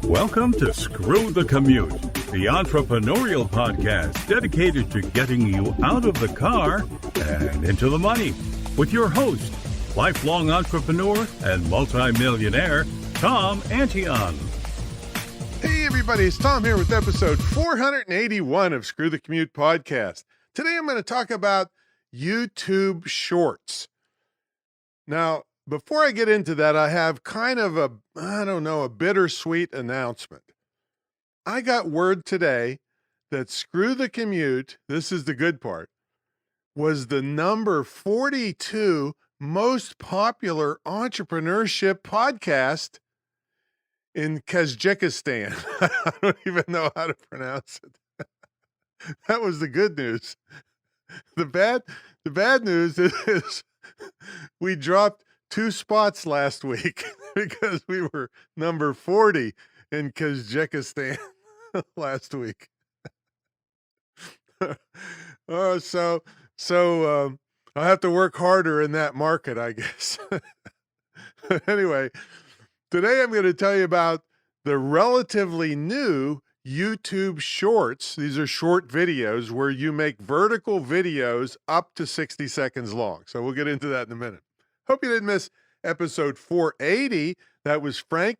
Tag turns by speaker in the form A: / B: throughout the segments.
A: Welcome to Screw the Commute, the entrepreneurial podcast dedicated to getting you out of the car and into the money, with your host, lifelong entrepreneur and multimillionaire, Tom Antion.
B: Hey everybody, it's Tom here with episode 481 of Screw the Commute podcast. Today I'm going to talk about YouTube Shorts. Now, before I get into that, I have kind of a bittersweet announcement. I got word today that Screw the Commute, this is the good part, was the number 42 most popular entrepreneurship podcast in Kazakhstan. I don't even know how to pronounce it. That was the good news. The bad news is we dropped 2 spots last week because we were number 40 in Kazakhstan last week. So I'll have to work harder in that market, I guess. Anyway, today I'm going to tell you about the relatively new YouTube Shorts. These are short videos where you make vertical videos up to 60 seconds long. So we'll get into that in a minute. Hope you didn't miss episode 480. That was Frank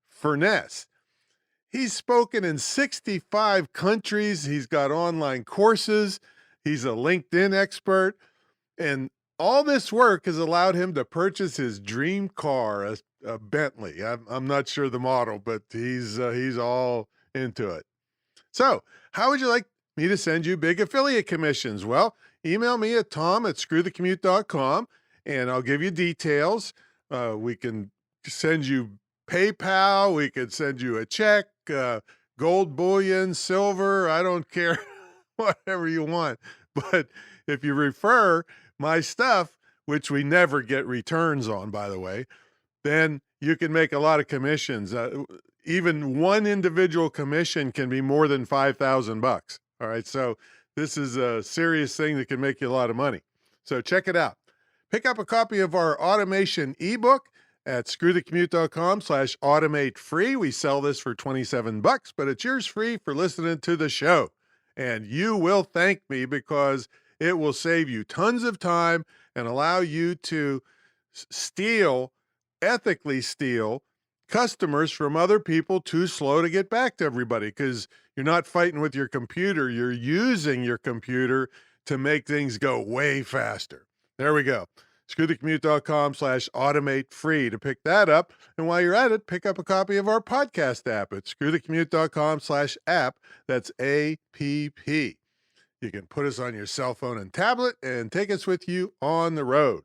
B: Furness. He's spoken in 65 countries. He's got online courses. He's a LinkedIn expert. And all this work has allowed him to purchase his dream car, a Bentley. I'm not sure the model, but he's all into it. So how would you like me to send you big affiliate commissions? Well, email me at tom@screwthecommute.com. and I'll give you details. We can send you PayPal. We could send you a check, gold bullion, silver. I don't care, whatever you want. But if you refer my stuff, which we never get returns on, by the way, then you can make a lot of commissions. Even one individual commission can be more than $5,000. All right. So this is a serious thing that can make you a lot of money. So check it out. Pick up a copy of our automation ebook at screwthecommute.com/automate free. We sell this for $27, but it's yours free for listening to the show. And you will thank me because it will save you tons of time and allow you to ethically steal customers from other people too slow to get back to everybody, because you're not fighting with your computer. You're using your computer to make things go way faster. There we go. screwthecommute.com/automate free to pick that up. And while you're at it, pick up a copy of our podcast app at screwthecommute.com/app. That's APP. You can put us on your cell phone and tablet and take us with you on the road.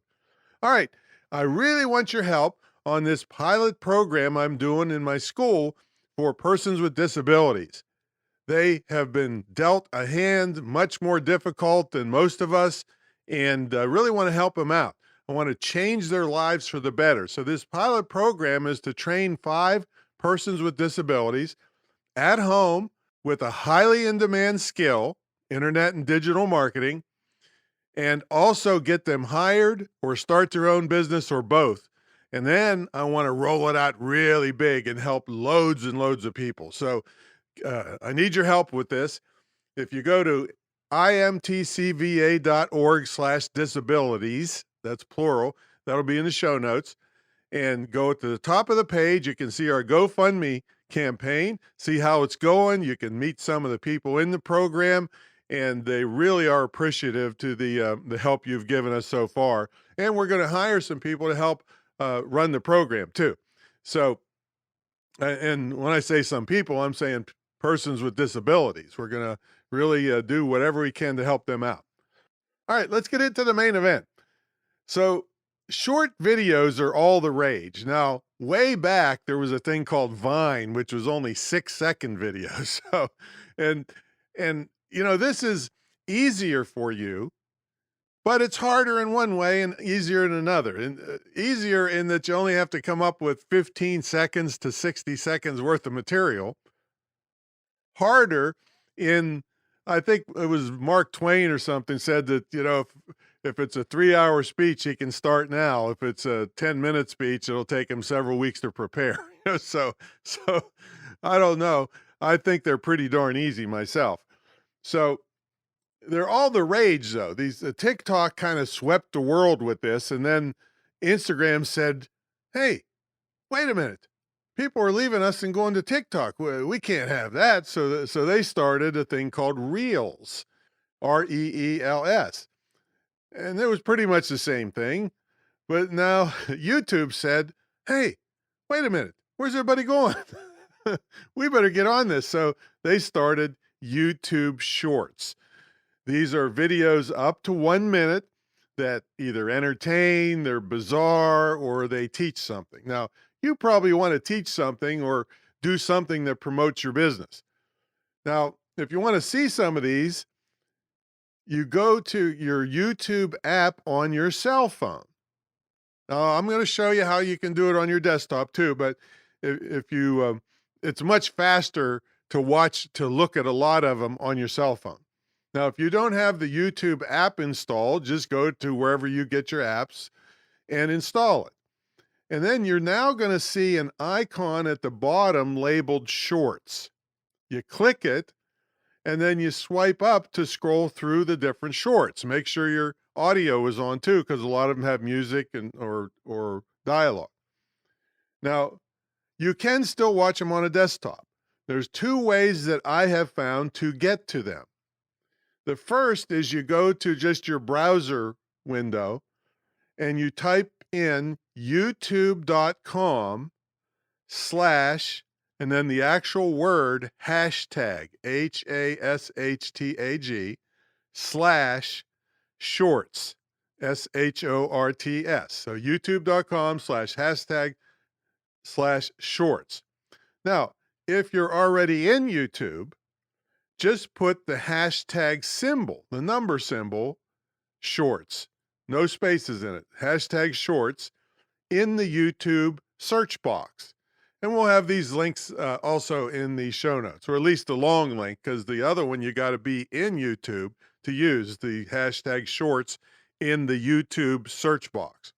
B: All right. I really want your help on this pilot program I'm doing in my school for persons with disabilities. They have been dealt a hand much more difficult than most of us, and I really want to help them out. I want to change their lives for the better. So this pilot program is to train 5 persons with disabilities at home with a highly in-demand skill, internet and digital marketing, and also get them hired or start their own business or both. And then I want to roll it out really big and help loads and loads of people. So I need your help with this. If you go to imtcva.org/disabilities, that's plural, that'll be in the show notes, and go to the top of the page. You can see our GoFundMe campaign, see how it's going. You can meet some of the people in the program, and they really are appreciative to the help you've given us so far. And we're going to hire some people to help run the program too. So, and when I say some people, I'm saying persons with disabilities. We're going to really do whatever we can to help them out. All right, let's get into the main event. So short videos are all the rage. Now, way back, there was a thing called Vine, which was only 6-second videos. So, and this is easier for you, but it's harder in one way and easier in another. And easier in that you only have to come up with 15 seconds to 60 seconds worth of material. Harder in, I think it was Mark Twain or something said that, if it's a 3-hour speech, he can start now. If it's a 10-minute speech, it'll take him several weeks to prepare. So I don't know. I think they're pretty darn easy myself. So they're all the rage though. These TikTok kind of swept the world with this, and then Instagram said, "Hey, wait a minute. People are leaving us and going to TikTok. We can't have that." So they started a thing called Reels, Reels. And it was pretty much the same thing. But now YouTube said, "Hey, wait a minute. Where's everybody going? We better get on this." So they started YouTube Shorts. These are videos up to 1 minute that either entertain, they're bizarre, or they teach something. Now, you probably want to teach something or do something that promotes your business. Now, if you want to see some of these, you go to your YouTube app on your cell phone. Now, I'm going to show you how you can do it on your desktop too, but if you, it's much faster to look at a lot of them on your cell phone. Now, if you don't have the YouTube app installed, just go to wherever you get your apps and install it. And then you're now going to see an icon at the bottom labeled Shorts. You click it, and then you swipe up to scroll through the different shorts. Make sure your audio is on too, because a lot of them have music and or dialogue. Now, you can still watch them on a desktop. There's two ways that I have found to get to them. The first is you go to just your browser window and you type in youtube.com/ and then the actual word hashtag, HASHTAG, /shorts, SHORTS. So youtube.com/hashtag/shorts. Now, if you're already in YouTube, just put the hashtag symbol, the number symbol, shorts, no spaces in it, hashtag shorts, in the YouTube search box. And we'll have these links also in the show notes, or at least the long link, because the other one you got to be in YouTube to use the hashtag shorts in the YouTube search box.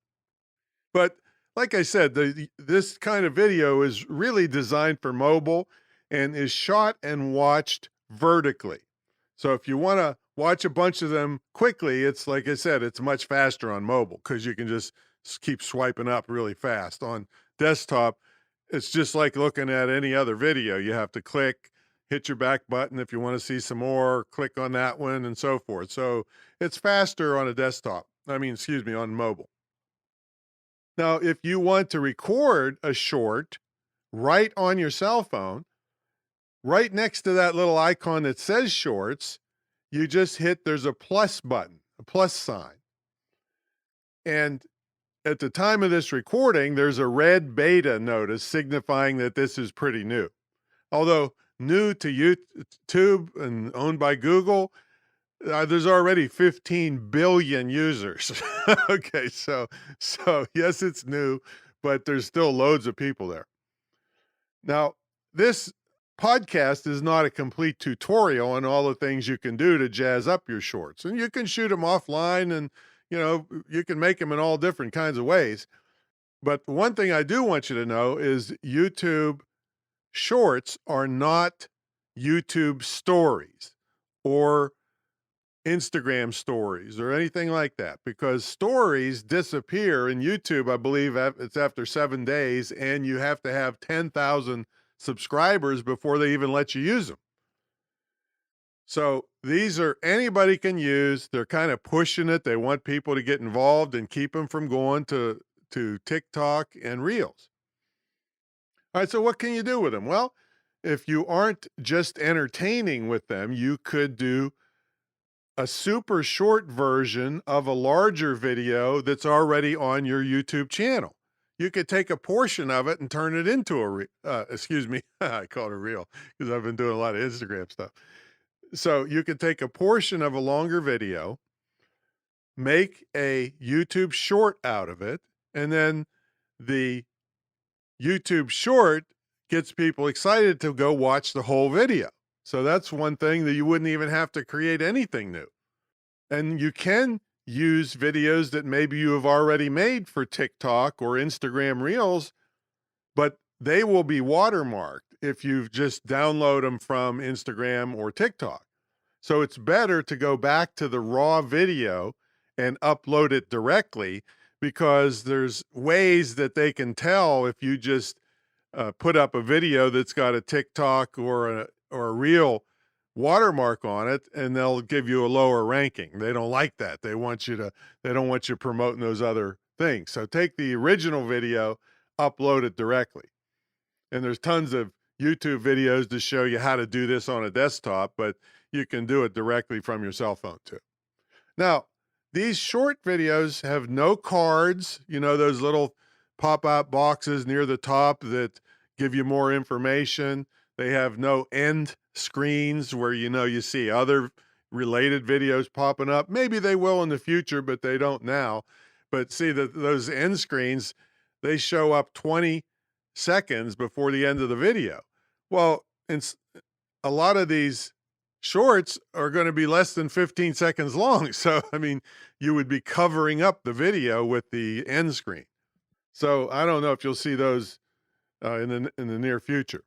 B: But like I said, this kind of video is really designed for mobile and is shot and watched vertically. So if you want to watch a bunch of them quickly, it's like I said, it's much faster on mobile because you can just keep swiping up really fast. On desktop, it's just like looking at any other video. You have to click, hit your back button if you want to see some more, click on that one, and so forth. So it's faster on a desktop. On mobile. Now, if you want to record a short right on your cell phone, right next to that little icon that says shorts, you just hit, there's a plus button, a plus sign. And at the time of this recording, there's a red beta notice signifying that this is pretty new. Although new to YouTube and owned by Google, there's already 15 billion users. Okay, so yes, it's new, but there's still loads of people there. Now, this podcast is not a complete tutorial on all the things you can do to jazz up your shorts. And you can shoot them offline and, you can make them in all different kinds of ways. But the one thing I do want you to know is YouTube Shorts are not YouTube stories or Instagram stories or anything like that, because stories disappear in YouTube. I believe it's after 7 days, and you have to have 10,000 subscribers before they even let you use them. So these are anybody can use. They're kind of pushing it. They want people to get involved and keep them from going to TikTok and Reels. All right, so what can you do with them? Well, if you aren't just entertaining with them, you could do a super short version of a larger video that's already on your YouTube channel. You could take a portion of it and turn it into I call it a reel because I've been doing a lot of Instagram stuff. So you could take a portion of a longer video, make a YouTube short out of it, and then the YouTube short gets people excited to go watch the whole video. So that's one thing that you wouldn't even have to create anything new. And you can use videos that maybe you have already made for TikTok or Instagram Reels, but they will be watermarked. if you just download them from Instagram or TikTok. So it's better to go back to the raw video and upload it directly, because there's ways that they can tell if you just put up a video that's got a TikTok or a real watermark on it, and they'll give you a lower ranking. They don't like that. They don't want you promoting those other things. So take the original video, upload it directly. And there's tons of YouTube videos to show you how to do this on a desktop, but you can do it directly from your cell phone too. Now, these short videos have no cards, those little pop-out boxes near the top that give you more information. They have no end screens where, you see other related videos popping up. Maybe they will in the future, but they don't now. But see that those end screens, they show up 20 seconds before the end of the video. Well, a lot of these shorts are going to be less than 15 seconds long. So, you would be covering up the video with the end screen. So I don't know if you'll see those in the near future.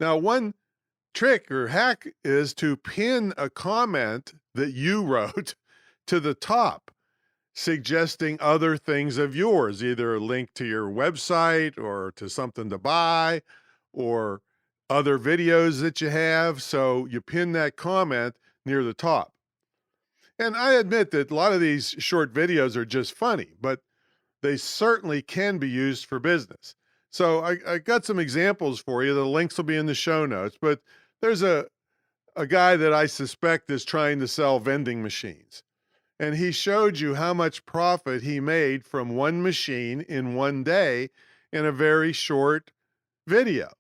B: Now, one trick or hack is to pin a comment that you wrote to the top, suggesting other things of yours, either a link to your website or to something to buy or other videos that you have. So you pin that comment near the top. And I admit that a lot of these short videos are just funny, but they certainly can be used for business. So I got some examples for you. The links will be in the show notes, but there's a guy that I suspect is trying to sell vending machines. And he showed you how much profit he made from one machine in one day in a very short video.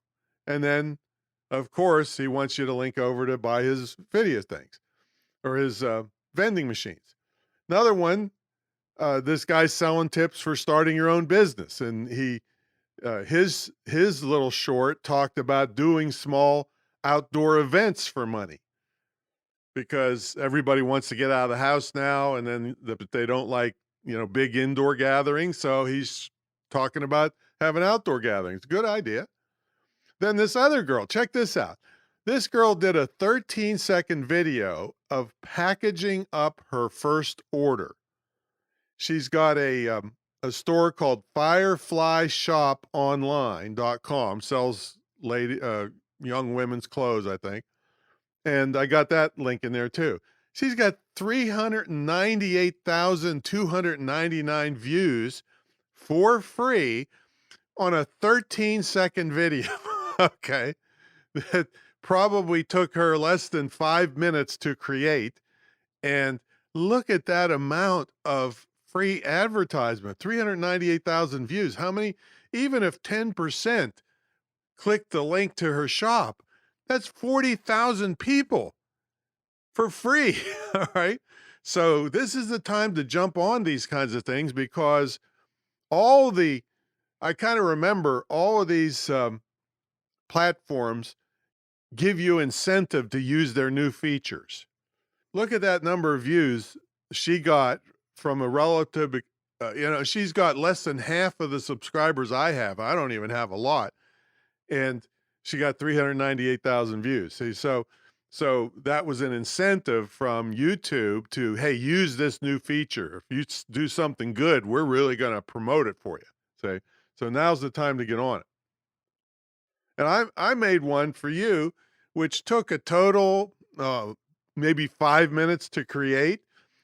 B: And then, of course, he wants you to link over to buy his video things or his vending machines. Another one, this guy's selling tips for starting your own business. And his little short talked about doing small outdoor events for money, because everybody wants to get out of the house now, and then they don't like, big indoor gatherings. So he's talking about having outdoor gatherings. Good idea. Then this other girl, check this out. This girl did a 13-second video of packaging up her first order. She's got a store called fireflyshoponline.com, sells young women's clothes, I think. And I got that link in there too. She's got 398,299 views for free on a 13-second video. Okay. That probably took her less than 5 minutes to create. And look at that amount of free advertisement, 398,000 views. How many, even if 10% clicked the link to her shop, that's 40,000 people for free. All right. So this is the time to jump on these kinds of things, because I kind of remember all of these platforms give you incentive to use their new features. Look at that number of views she got from a relative, she's got less than half of the subscribers I have. I don't even have a lot. And she got 398,000 views. See, so that was an incentive from YouTube to, hey, use this new feature. If you do something good, we're really going to promote it for you. See, so now's the time to get on it. And I made one for you, which took a total maybe 5 minutes to create.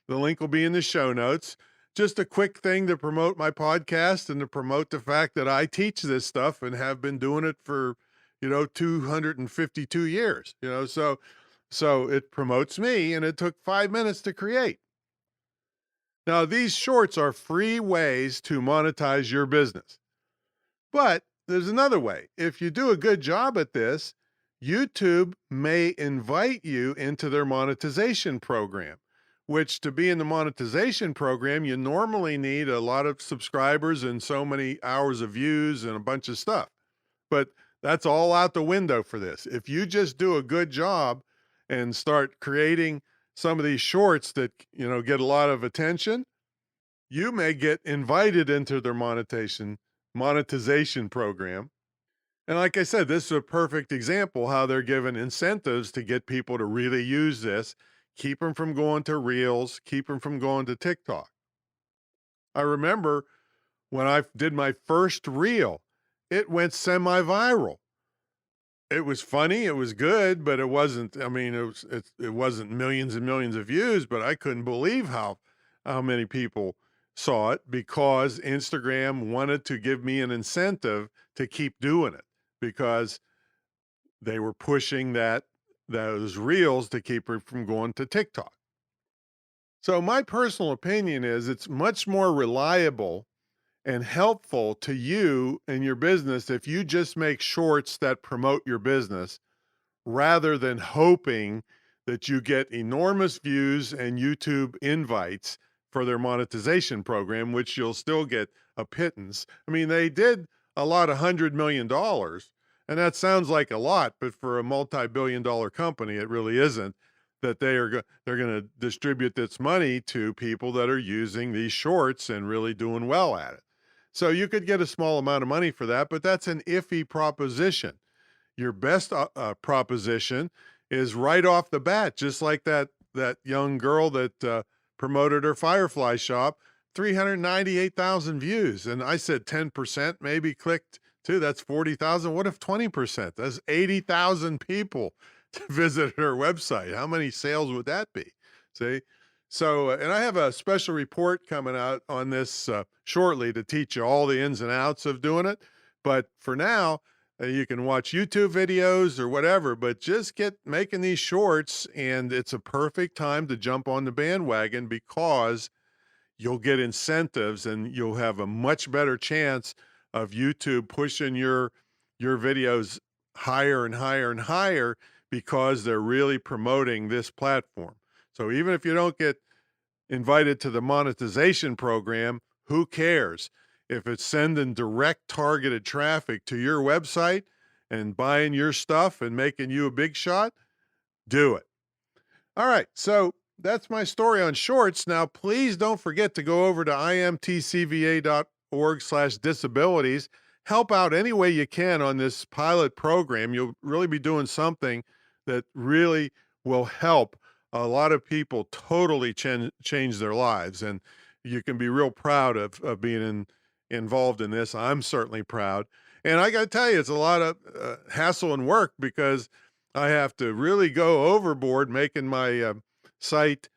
B: The link will be in the show notes. Just a quick thing to promote my podcast and to promote the fact that I teach this stuff and have been doing it for, 252 years, so it promotes me, and it took 5 minutes to create. Now, these shorts are free ways to monetize your business. But there's another way. If you do a good job at this, YouTube may invite you into their monetization program, which, to be in the monetization program, you normally need a lot of subscribers and so many hours of views and a bunch of stuff. But that's all out the window for this. If you just do a good job and start creating some of these shorts that, get a lot of attention, you may get invited into their monetization program. And like I said, this is a perfect example how they're given incentives to get people to really use this, keep them from going to Reels, keep them from going to TikTok. I remember when I did my first Reel, it went semi-viral. It was funny, it was good, but it wasn't, I mean, it wasn't millions and millions of views, but I couldn't believe how many people saw it because Instagram wanted to give me an incentive to keep doing it because they were pushing those reels to keep her from going to TikTok. So my personal opinion is it's much more reliable and helpful to you and your business if you just make shorts that promote your business rather than hoping that you get enormous views and YouTube invites for their monetization program, which you'll still get a pittance. I mean, they did a lot of $100 million, and that sounds like a lot, but for a multi-billion-dollar company, it really isn't. That they're going to distribute this money to people that are using these shorts and really doing well at it. So you could get a small amount of money for that, but that's an iffy proposition. Your best proposition is right off the bat, just like that young girl that promoted her Firefly shop, 398,000 views. And I said 10% maybe clicked too. That's 40,000. What if 20%? That's 80,000 people visited her website. How many sales would that be? See? So, and I have a special report coming out on this shortly to teach you all the ins and outs of doing it. But for now, you can watch YouTube videos or whatever, but just get making these shorts, and it's a perfect time to jump on the bandwagon because you'll get incentives and you'll have a much better chance of YouTube pushing your videos higher and higher and higher because they're really promoting this platform. So even if you don't get invited to the monetization program, who cares? If it's sending direct targeted traffic to your website and buying your stuff and making you a big shot, do it. All right, so that's my story on shorts. Now, please don't forget to go over to imtcva.org/disabilities. Help out any way you can on this pilot program. You'll really be doing something that really will help a lot of people totally change their lives. And you can be real proud of being involved in this. I'm certainly proud. And I got to tell you, it's a lot of hassle and work because I have to really go overboard making my site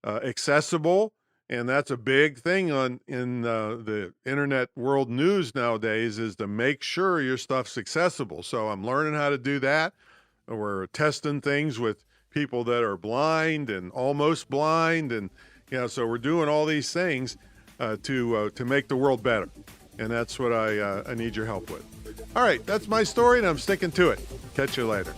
B: accessible. And that's a big thing in the internet world news nowadays, is to make sure your stuff's accessible. So I'm learning how to do that. We're testing things with people that are blind and almost blind. And, so we're doing all these things to make the world better. And that's what I need your help with. All right, that's my story, and I'm sticking to it. Catch you later.